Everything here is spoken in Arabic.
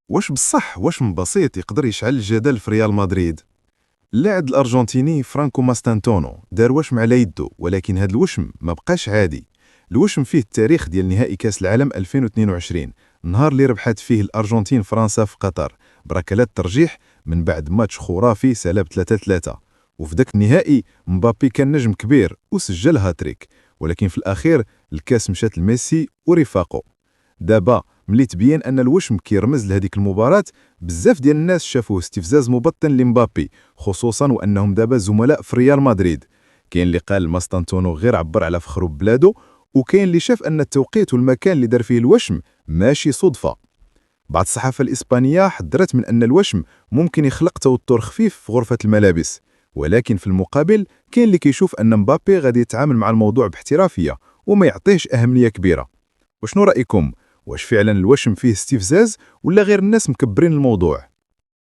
واش من بسيط يقدر يشعل الجدل في ريال مدريد؟ اللاعب الارجنتيني فرانكو ماستانتونو دار وشم على يده، ولكن هذا الوشم ما بقاش عادي. الوشم فيه التاريخ ديال نهائي كاس العالم 2022، النهار اللي ربحت فيه الارجنتين فرنسا في قطر بركلات ترجيح من بعد ماتش خرافي سالب 3-3. وفي ذاك النهائي مبابي كان نجم كبير وسجل هاتريك، ولكن في الاخير الكاس مشات لميسي ورفاقه. دابا ملي تبين ان الوشم كيرمز لهذيك المباراة، بزاف ديال الناس شافوه استفزاز مبطن لمبابي، خصوصا وانهم دابا زملاء في ريال مدريد. كاين اللي قال ماستانتونو غير عبر على فخره ببلادو، وكاين اللي شاف ان التوقيت والمكان اللي دار فيه الوشم ماشي صدفة. بعض الصحافة الإسبانية حذرت من أن الوشم ممكن يخلق توتر خفيف في غرفة الملابس، ولكن في المقابل كاين اللي كيشوف أن مبابي غادي يتعامل مع الموضوع باحترافية وما يعطيهش أهمية كبيرة. وشنو رأيكم؟ واش فعلا الوشم فيه استفزاز ولا غير الناس مكبرين الموضوع؟